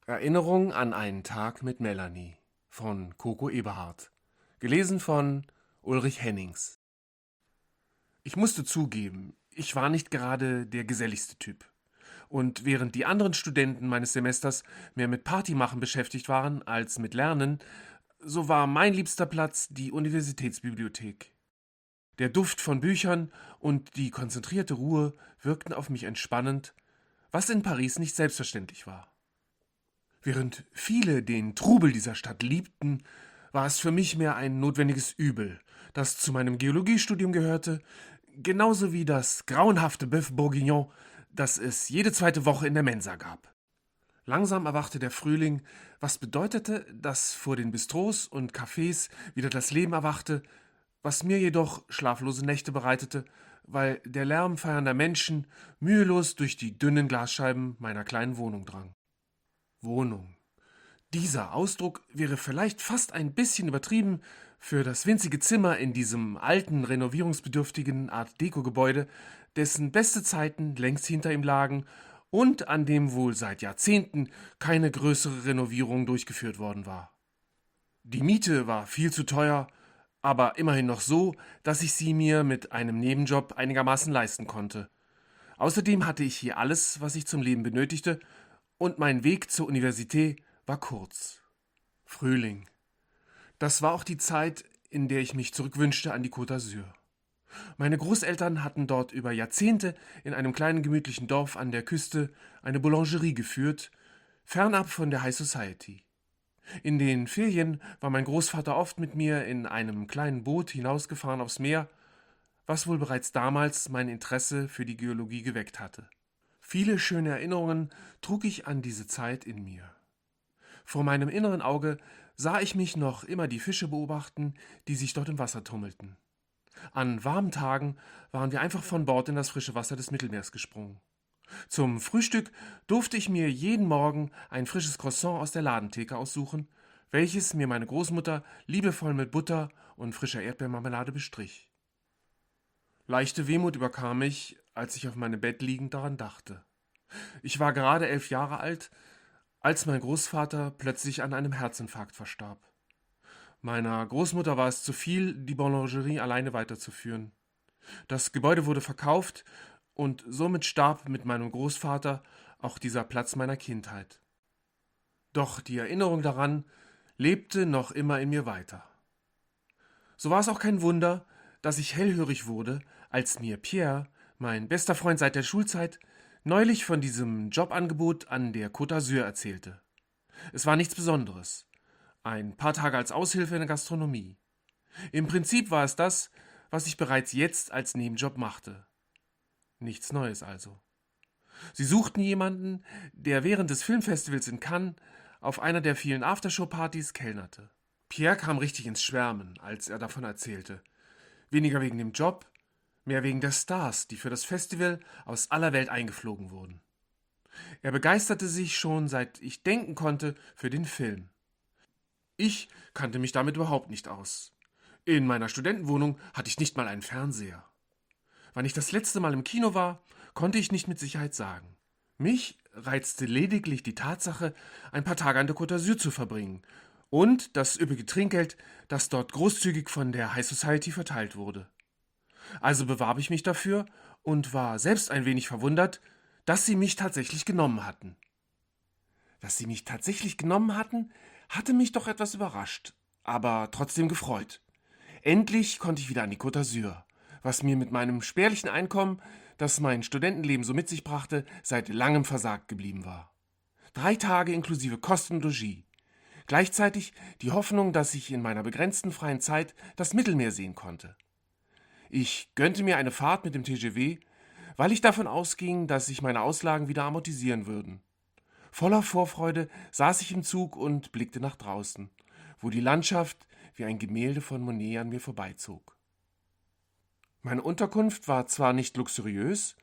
Erinnerung an einen Tag mit Melanie von Coco Eberhardt. Gelesen von Ulrich Hennings. Ich musste zugeben, ich war nicht gerade der geselligste Typ. Und während die anderen Studenten meines Semesters mehr mit Partymachen beschäftigt waren als mit Lernen, so war mein liebster Platz die Universitätsbibliothek. Der Duft von Büchern und die konzentrierte Ruhe wirkten auf mich entspannend, was in Paris nicht selbstverständlich war. Während viele den Trubel dieser Stadt liebten, war es für mich mehr ein notwendiges Übel, das zu meinem Geologiestudium gehörte, genauso wie das grauenhafte Bœuf Bourguignon, das es jede zweite Woche in der Mensa gab. Langsam erwachte der Frühling, was bedeutete, dass vor den Bistros und Cafés wieder das Leben erwachte, was mir jedoch schlaflose Nächte bereitete, weil der Lärm feiernder Menschen mühelos durch die dünnen Glasscheiben meiner kleinen Wohnung drang. Wohnung. Dieser Ausdruck wäre vielleicht fast ein bisschen übertrieben für das winzige Zimmer in diesem alten, renovierungsbedürftigen Art-Deco-Gebäude, dessen beste Zeiten längst hinter ihm lagen und an dem wohl seit Jahrzehnten keine größere Renovierung durchgeführt worden war. Die Miete war viel zu teuer, aber immerhin noch so, dass ich sie mir mit einem Nebenjob einigermaßen leisten konnte. Außerdem hatte ich hier alles, was ich zum Leben benötigte, und mein Weg zur Universität war kurz. Frühling. Das war auch die Zeit, in der ich mich zurückwünschte an die Côte d'Azur. Meine Großeltern hatten dort über Jahrzehnte in einem kleinen gemütlichen Dorf an der Küste eine Boulangerie geführt, fernab von der High Society. In den Ferien war mein Großvater oft mit mir in einem kleinen Boot hinausgefahren aufs Meer, was wohl bereits damals mein Interesse für die Geologie geweckt hatte. Viele schöne Erinnerungen trug ich an diese Zeit in mir. Vor meinem inneren Auge sah ich mich noch immer die Fische beobachten, die sich dort im Wasser tummelten. An warmen Tagen waren wir einfach von Bord in das frische Wasser des Mittelmeers gesprungen. Zum Frühstück durfte ich mir jeden Morgen ein frisches Croissant aus der Ladentheke aussuchen, welches mir meine Großmutter liebevoll mit Butter und frischer Erdbeermarmelade bestrich. Leichte Wehmut überkam mich, als ich auf meinem Bett liegend daran dachte. Ich war gerade 11 Jahre alt, als mein Großvater plötzlich an einem Herzinfarkt verstarb. Meiner Großmutter war es zu viel, die Boulangerie alleine weiterzuführen. Das Gebäude wurde verkauft und somit starb mit meinem Großvater auch dieser Platz meiner Kindheit. Doch die Erinnerung daran lebte noch immer in mir weiter. So war es auch kein Wunder, dass ich hellhörig wurde, als mir Pierre, mein bester Freund seit der Schulzeit, neulich von diesem Jobangebot an der Côte d'Azur erzählte. Es war nichts Besonderes. Ein paar Tage als Aushilfe in der Gastronomie. Im Prinzip war es das, was ich bereits jetzt als Nebenjob machte. Nichts Neues also. Sie suchten jemanden, der während des Filmfestivals in Cannes auf einer der vielen Aftershow-Partys kellnerte. Pierre kam richtig ins Schwärmen, als er davon erzählte. Weniger wegen dem Job, mehr wegen der Stars, die für das Festival aus aller Welt eingeflogen wurden. Er begeisterte sich schon, seit ich denken konnte, für den Film. Ich kannte mich damit überhaupt nicht aus. In meiner Studentenwohnung hatte ich nicht mal einen Fernseher. Wann ich das letzte Mal im Kino war, konnte ich nicht mit Sicherheit sagen. Mich reizte lediglich die Tatsache, ein paar Tage an der Côte d'Azur zu verbringen und das üppige Trinkgeld, das dort großzügig von der High Society verteilt wurde. Also bewarb ich mich dafür und war selbst ein wenig verwundert, dass sie mich tatsächlich genommen hatten. Dass sie mich tatsächlich genommen hatten, hatte mich doch etwas überrascht, aber trotzdem gefreut. Endlich konnte ich wieder an die Côte d'Azur, was mir mit meinem spärlichen Einkommen, das mein Studentenleben so mit sich brachte, seit langem versagt geblieben war. 3 Tage inklusive Kosten und Logis. Gleichzeitig die Hoffnung, dass ich in meiner begrenzten freien Zeit das Mittelmeer sehen konnte. Ich gönnte mir eine Fahrt mit dem TGV, weil ich davon ausging, dass sich meine Auslagen wieder amortisieren würden. Voller Vorfreude saß ich im Zug und blickte nach draußen, wo die Landschaft wie ein Gemälde von Monet an mir vorbeizog. Meine Unterkunft war zwar nicht luxuriös,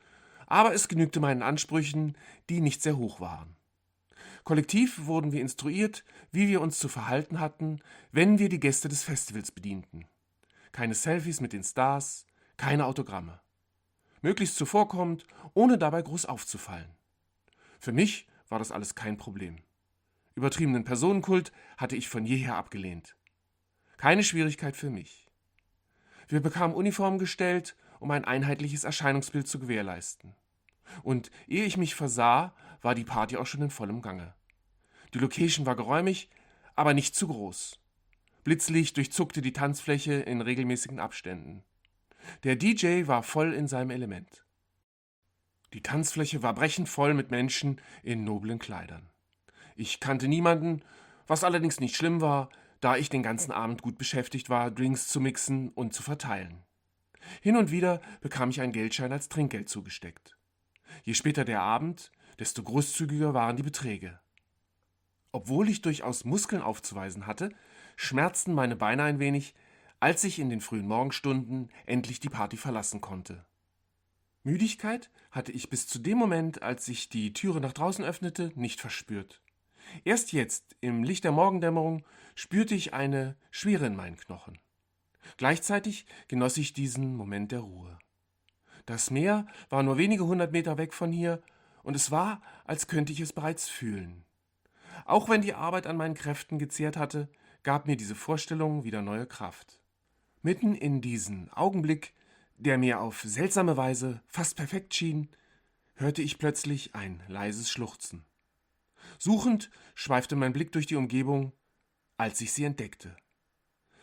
aber es genügte meinen Ansprüchen, die nicht sehr hoch waren. Kollektiv wurden wir instruiert, wie wir uns zu verhalten hatten, wenn wir die Gäste des Festivals bedienten. Keine Selfies mit den Stars, keine Autogramme. Möglichst zuvorkommend, ohne dabei groß aufzufallen. Für mich war das alles kein Problem. Übertriebenen Personenkult hatte ich von jeher abgelehnt. Keine Schwierigkeit für mich. Wir bekamen Uniformen gestellt, um ein einheitliches Erscheinungsbild zu gewährleisten. Und ehe ich mich versah, war die Party auch schon in vollem Gange. Die Location war geräumig, aber nicht zu groß. Blitzlicht durchzuckte die Tanzfläche in regelmäßigen Abständen. Der DJ war voll in seinem Element. Die Tanzfläche war brechend voll mit Menschen in noblen Kleidern. Ich kannte niemanden, was allerdings nicht schlimm war, da ich den ganzen Abend gut beschäftigt war, Drinks zu mixen und zu verteilen. Hin und wieder bekam ich einen Geldschein als Trinkgeld zugesteckt. Je später der Abend, desto großzügiger waren die Beträge. Obwohl ich durchaus Muskeln aufzuweisen hatte, schmerzten meine Beine ein wenig, als ich in den frühen Morgenstunden endlich die Party verlassen konnte. Müdigkeit hatte ich bis zu dem Moment, als ich die Türe nach draußen öffnete, nicht verspürt. Erst jetzt, im Licht der Morgendämmerung, spürte ich eine Schwere in meinen Knochen. Gleichzeitig genoss ich diesen Moment der Ruhe. Das Meer war nur wenige 100 Meter weg von hier, und es war, als könnte ich es bereits fühlen. Auch wenn die Arbeit an meinen Kräften gezehrt hatte, gab mir diese Vorstellung wieder neue Kraft. Mitten in diesen Augenblick, der mir auf seltsame Weise fast perfekt schien, hörte ich plötzlich ein leises Schluchzen. Suchend schweifte mein Blick durch die Umgebung, als ich sie entdeckte.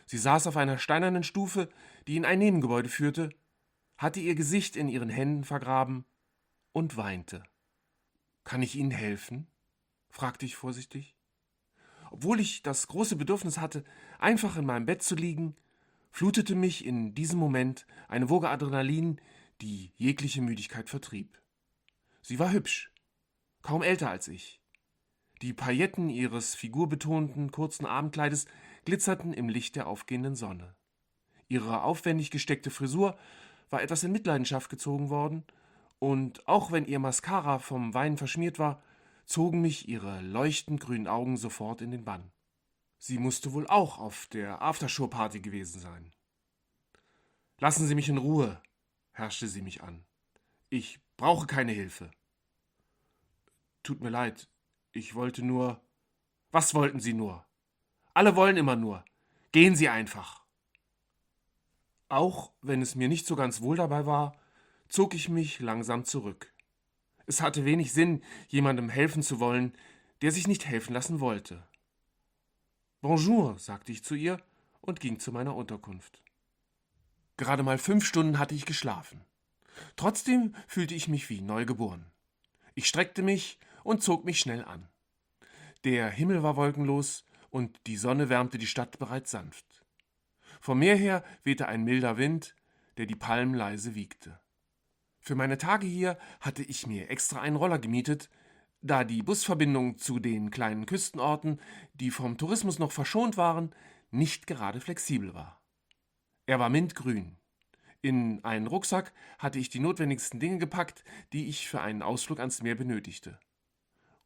Sie saß auf einer steinernen Stufe, die in ein Nebengebäude führte, hatte ihr Gesicht in ihren Händen vergraben und weinte. »Kann ich Ihnen helfen?« fragte ich vorsichtig. Obwohl ich das große Bedürfnis hatte, einfach in meinem Bett zu liegen, flutete mich in diesem Moment eine Woge Adrenalin, die jegliche Müdigkeit vertrieb. Sie war hübsch, kaum älter als ich. Die Pailletten ihres figurbetonten, kurzen Abendkleides glitzerten im Licht der aufgehenden Sonne. Ihre aufwendig gesteckte Frisur war etwas in Mitleidenschaft gezogen worden, und auch wenn ihr Mascara vom Wein verschmiert war, zogen mich ihre leuchtend grünen Augen sofort in den Bann. Sie musste wohl auch auf der Aftershow-Party gewesen sein. »Lassen Sie mich in Ruhe«, herrschte sie mich an. »Ich brauche keine Hilfe.« »Tut mir leid, ich wollte nur...« »Was wollten Sie nur? Alle wollen immer nur. Gehen Sie einfach.« Auch wenn es mir nicht so ganz wohl dabei war, zog ich mich langsam zurück. Es hatte wenig Sinn, jemandem helfen zu wollen, der sich nicht helfen lassen wollte. »Bonjour«, sagte ich zu ihr und ging zu meiner Unterkunft. Gerade mal 5 Stunden hatte ich geschlafen. Trotzdem fühlte ich mich wie neugeboren. Ich streckte mich und zog mich schnell an. Der Himmel war wolkenlos und die Sonne wärmte die Stadt bereits sanft. Vom Meer her wehte ein milder Wind, der die Palmen leise wiegte. Für meine Tage hier hatte ich mir extra einen Roller gemietet, da die Busverbindung zu den kleinen Küstenorten, die vom Tourismus noch verschont waren, nicht gerade flexibel war. Er war mintgrün. In einen Rucksack hatte ich die notwendigsten Dinge gepackt, die ich für einen Ausflug ans Meer benötigte.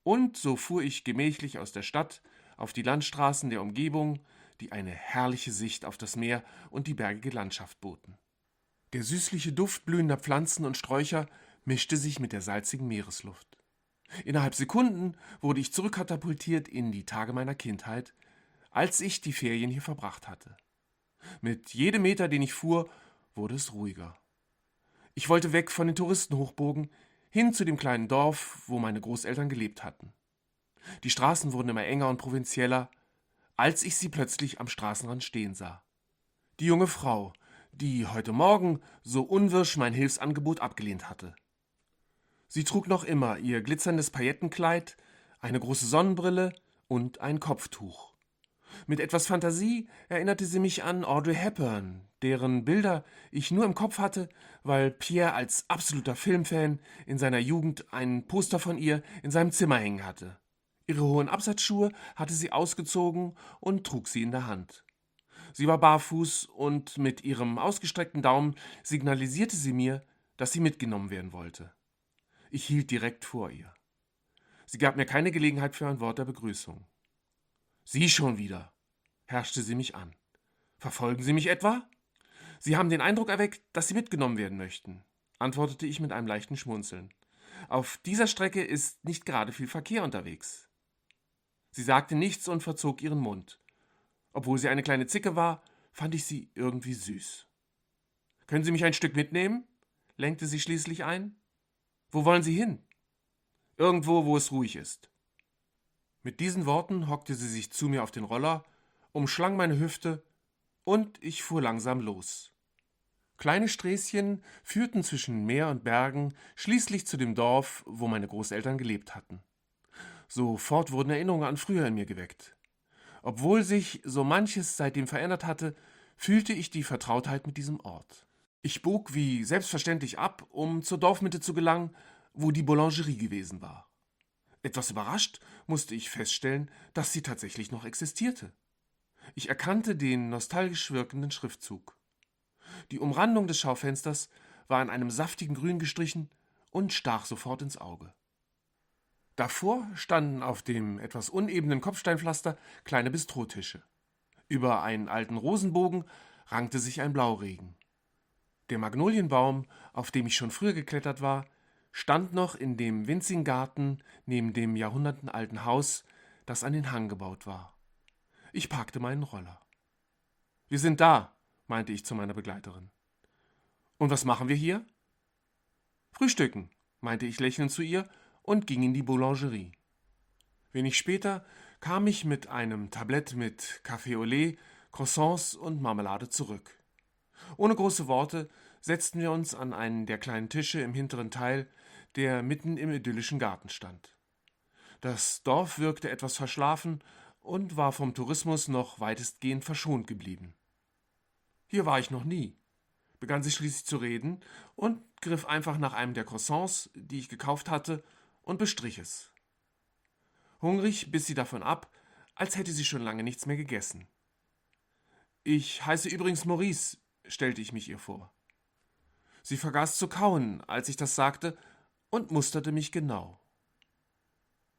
Und so fuhr ich gemächlich aus der Stadt auf die Landstraßen der Umgebung, die eine herrliche Sicht auf das Meer und die bergige Landschaft boten. Der süßliche Duft blühender Pflanzen und Sträucher mischte sich mit der salzigen Meeresluft. Innerhalb Sekunden wurde ich zurückkatapultiert in die Tage meiner Kindheit, als ich die Ferien hier verbracht hatte. Mit jedem Meter, den ich fuhr, wurde es ruhiger. Ich wollte weg von den Touristenhochburgen, hin zu dem kleinen Dorf, wo meine Großeltern gelebt hatten. Die Straßen wurden immer enger und provinzieller, als ich sie plötzlich am Straßenrand stehen sah. Die junge Frau, die heute Morgen so unwirsch mein Hilfsangebot abgelehnt hatte. Sie trug noch immer ihr glitzerndes Paillettenkleid, eine große Sonnenbrille und ein Kopftuch. Mit etwas Fantasie erinnerte sie mich an Audrey Hepburn, deren Bilder ich nur im Kopf hatte, weil Pierre als absoluter Filmfan in seiner Jugend ein Poster von ihr in seinem Zimmer hängen hatte. Ihre hohen Absatzschuhe hatte sie ausgezogen und trug sie in der Hand. Sie war barfuß und mit ihrem ausgestreckten Daumen signalisierte sie mir, dass sie mitgenommen werden wollte. Ich hielt direkt vor ihr. Sie gab mir keine Gelegenheit für ein Wort der Begrüßung. »Sie schon wieder«, herrschte sie mich an. »Verfolgen Sie mich etwa?« »Sie haben den Eindruck erweckt, dass Sie mitgenommen werden möchten«, antwortete ich mit einem leichten Schmunzeln. »Auf dieser Strecke ist nicht gerade viel Verkehr unterwegs.« Sie sagte nichts und verzog ihren Mund. Obwohl sie eine kleine Zicke war, fand ich sie irgendwie süß. »Können Sie mich ein Stück mitnehmen?« lenkte sie schließlich ein. »Wo wollen Sie hin?« »Irgendwo, wo es ruhig ist.« Mit diesen Worten hockte sie sich zu mir auf den Roller, umschlang meine Hüfte und ich fuhr langsam los. Kleine Sträßchen führten zwischen Meer und Bergen schließlich zu dem Dorf, wo meine Großeltern gelebt hatten. Sofort wurden Erinnerungen an früher in mir geweckt. Obwohl sich so manches seitdem verändert hatte, fühlte ich die Vertrautheit mit diesem Ort. Ich bog wie selbstverständlich ab, um zur Dorfmitte zu gelangen, wo die Boulangerie gewesen war. Etwas überrascht musste ich feststellen, dass sie tatsächlich noch existierte. Ich erkannte den nostalgisch wirkenden Schriftzug. Die Umrandung des Schaufensters war in einem saftigen Grün gestrichen und stach sofort ins Auge. Davor standen auf dem etwas unebenen Kopfsteinpflaster kleine Bistrotische. Über einen alten Rosenbogen rankte sich ein Blauregen. Der Magnolienbaum, auf dem ich schon früher geklettert war, stand noch in dem winzigen Garten neben dem jahrhundertenalten Haus, das an den Hang gebaut war. Ich parkte meinen Roller. »Wir sind da«, meinte ich zu meiner Begleiterin. »Und was machen wir hier?« »Frühstücken«, meinte ich lächelnd zu ihr und ging in die Boulangerie. Wenig später kam ich mit einem Tablett mit Café au lait, Croissants und Marmelade zurück. Ohne große Worte setzten wir uns an einen der kleinen Tische im hinteren Teil, der mitten im idyllischen Garten stand. Das Dorf wirkte etwas verschlafen und war vom Tourismus noch weitestgehend verschont geblieben. Hier war ich noch nie, begann sie schließlich zu reden und griff einfach nach einem der Croissants, die ich gekauft hatte, und bestrich es. Hungrig biss sie davon ab, als hätte sie schon lange nichts mehr gegessen. »Ich heiße übrigens Maurice«, stellte ich mich ihr vor. Sie vergaß zu kauen, als ich das sagte, und musterte mich genau.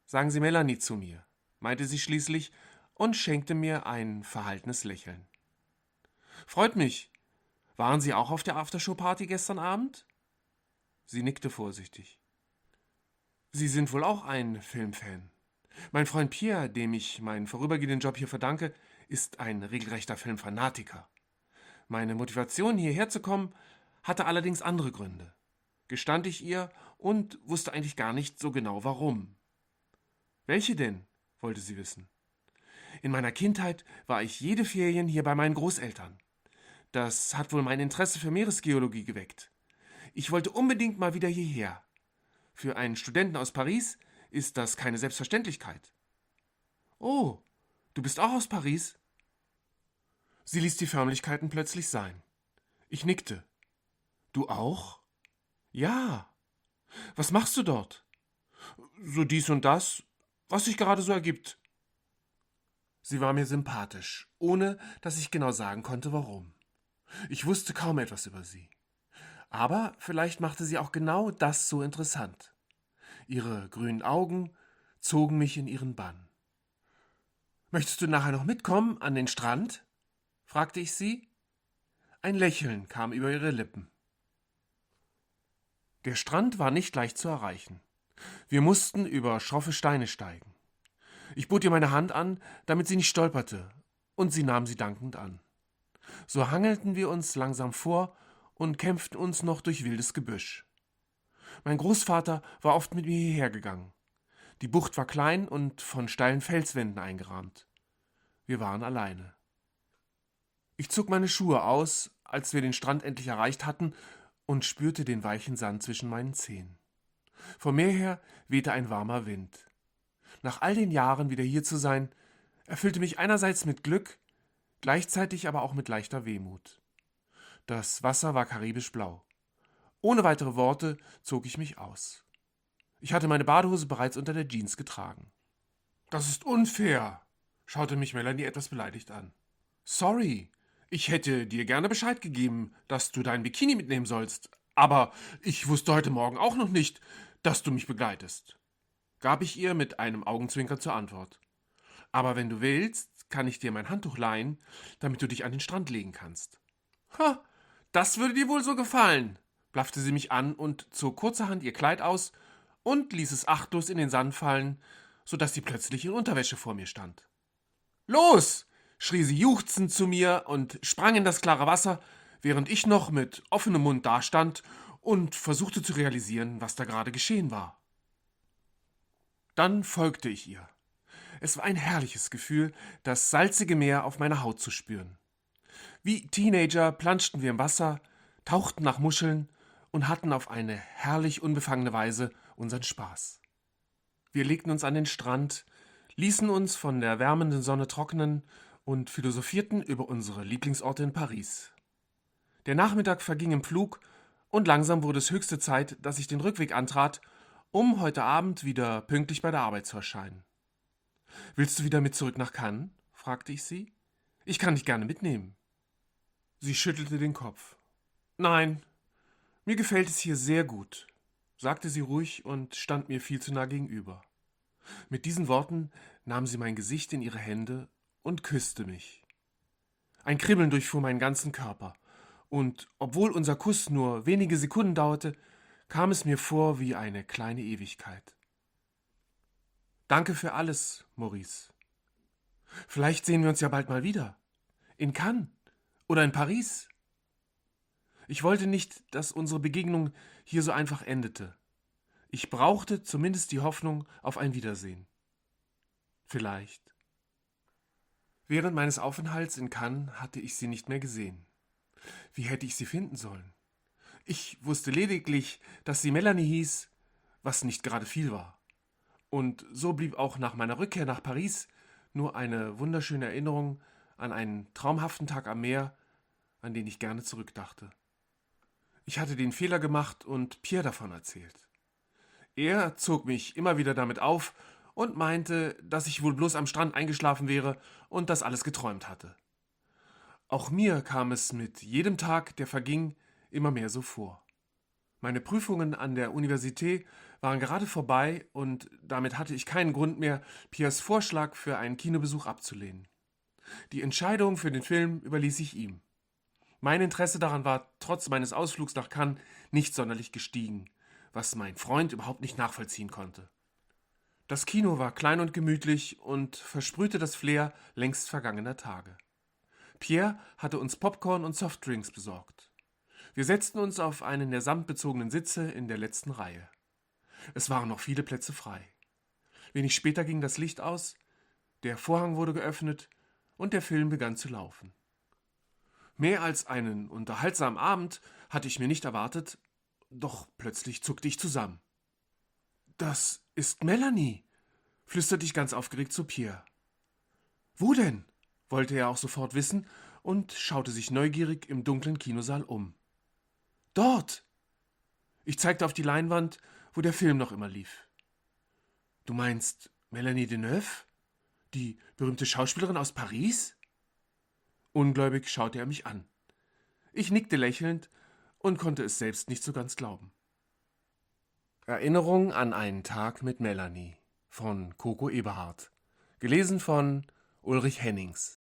»Sagen Sie Melanie zu mir«, meinte sie schließlich und schenkte mir ein verhaltenes Lächeln. »Freut mich. Waren Sie auch auf der Aftershow-Party gestern Abend?« Sie nickte vorsichtig. »Sie sind wohl auch ein Filmfan. Mein Freund Pierre, dem ich meinen vorübergehenden Job hier verdanke, ist ein regelrechter Filmfanatiker. Meine Motivation, hierher zu kommen, hatte allerdings andere Gründe, gestand ich ihr und wusste eigentlich gar nicht so genau warum. »Welche denn?« wollte sie wissen. »In meiner Kindheit war ich jede Ferien hier bei meinen Großeltern. Das hat wohl mein Interesse für Meeresgeologie geweckt. Ich wollte unbedingt mal wieder hierher. Für einen Studenten aus Paris ist das keine Selbstverständlichkeit.« »Oh, du bist auch aus Paris?« Sie ließ die Förmlichkeiten plötzlich sein. Ich nickte. »Du auch?« »Ja. Was machst du dort?« »So dies und das, was sich gerade so ergibt.« Sie war mir sympathisch, ohne dass ich genau sagen konnte, warum. Ich wusste kaum etwas über sie. Aber vielleicht machte sie auch genau das so interessant. Ihre grünen Augen zogen mich in ihren Bann. »Möchtest du nachher noch mitkommen an den Strand?« fragte ich sie. Ein Lächeln kam über ihre Lippen. Der Strand war nicht leicht zu erreichen. Wir mussten über schroffe Steine steigen. Ich bot ihr meine Hand an, damit sie nicht stolperte, und sie nahm sie dankend an. So hangelten wir uns langsam vor und kämpften uns noch durch wildes Gebüsch. Mein Großvater war oft mit mir hierher gegangen. Die Bucht war klein und von steilen Felswänden eingerahmt. Wir waren alleine. Ich zog meine Schuhe aus, als wir den Strand endlich erreicht hatten, und spürte den weichen Sand zwischen meinen Zehen. Vom Meer her wehte ein warmer Wind. Nach all den Jahren wieder hier zu sein, erfüllte mich einerseits mit Glück, gleichzeitig aber auch mit leichter Wehmut. Das Wasser war karibisch blau. Ohne weitere Worte zog ich mich aus. Ich hatte meine Badehose bereits unter der Jeans getragen. »Das ist unfair«, schaute mich Melanie etwas beleidigt an. »Sorry, ich hätte dir gerne Bescheid gegeben, dass du dein Bikini mitnehmen sollst, aber ich wusste heute Morgen auch noch nicht, dass du mich begleitest«, gab ich ihr mit einem Augenzwinkern zur Antwort. »Aber wenn du willst, kann ich dir mein Handtuch leihen, damit du dich an den Strand legen kannst.« »Ha, das würde dir wohl so gefallen«, blaffte sie mich an und zog kurzerhand ihr Kleid aus und ließ es achtlos in den Sand fallen, sodass sie plötzlich in Unterwäsche vor mir stand. »Los!« schrie sie juchzend zu mir und sprang in das klare Wasser, während ich noch mit offenem Mund dastand und versuchte zu realisieren, was da gerade geschehen war. Dann folgte ich ihr. Es war ein herrliches Gefühl, das salzige Meer auf meiner Haut zu spüren. Wie Teenager planschten wir im Wasser, tauchten nach Muscheln und hatten auf eine herrlich unbefangene Weise unseren Spaß. Wir legten uns an den Strand, ließen uns von der wärmenden Sonne trocknen und philosophierten über unsere Lieblingsorte in Paris. Der Nachmittag verging im Flug und langsam wurde es höchste Zeit, dass ich den Rückweg antrat, um heute Abend wieder pünktlich bei der Arbeit zu erscheinen. »Willst du wieder mit zurück nach Cannes?« fragte ich sie. »Ich kann dich gerne mitnehmen.« Sie schüttelte den Kopf. »Nein, mir gefällt es hier sehr gut«, sagte sie ruhig und stand mir viel zu nah gegenüber. Mit diesen Worten nahm sie mein Gesicht in ihre Hände und küsste mich. Ein Kribbeln durchfuhr meinen ganzen Körper, und obwohl unser Kuss nur wenige Sekunden dauerte, kam es mir vor wie eine kleine Ewigkeit. »Danke für alles, Maurice. Vielleicht sehen wir uns ja bald mal wieder. In Cannes oder in Paris.« Ich wollte nicht, dass unsere Begegnung hier so einfach endete. Ich brauchte zumindest die Hoffnung auf ein Wiedersehen. Vielleicht. Während meines Aufenthalts in Cannes hatte ich sie nicht mehr gesehen. Wie hätte ich sie finden sollen? Ich wusste lediglich, dass sie Melanie hieß, was nicht gerade viel war. Und so blieb auch nach meiner Rückkehr nach Paris nur eine wunderschöne Erinnerung an einen traumhaften Tag am Meer, an den ich gerne zurückdachte. Ich hatte den Fehler gemacht und Pierre davon erzählt. Er zog mich immer wieder damit auf und meinte, dass ich wohl bloß am Strand eingeschlafen wäre und das alles geträumt hatte. Auch mir kam es mit jedem Tag, der verging, immer mehr so vor. Meine Prüfungen an der Universität waren gerade vorbei und damit hatte ich keinen Grund mehr, Piers Vorschlag für einen Kinobesuch abzulehnen. Die Entscheidung für den Film überließ ich ihm. Mein Interesse daran war trotz meines Ausflugs nach Cannes nicht sonderlich gestiegen, was mein Freund überhaupt nicht nachvollziehen konnte. Das Kino war klein und gemütlich und versprühte das Flair längst vergangener Tage. Pierre hatte uns Popcorn und Softdrinks besorgt. Wir setzten uns auf einen der samtbezogenen Sitze in der letzten Reihe. Es waren noch viele Plätze frei. Wenig später ging das Licht aus, der Vorhang wurde geöffnet und der Film begann zu laufen. Mehr als einen unterhaltsamen Abend hatte ich mir nicht erwartet, doch plötzlich zuckte ich zusammen. »Das ist Melanie«, flüsterte ich ganz aufgeregt zu Pierre. »Wo denn?« wollte er auch sofort wissen und schaute sich neugierig im dunklen Kinosaal um. »Dort!« Ich zeigte auf die Leinwand, wo der Film noch immer lief. »Du meinst Melanie Deneuve? Die berühmte Schauspielerin aus Paris?« Ungläubig schaute er mich an. Ich nickte lächelnd und konnte es selbst nicht so ganz glauben. Erinnerung an einen Tag mit Melanie von Coco Eberhardt. Gelesen von Ulrich Hennings.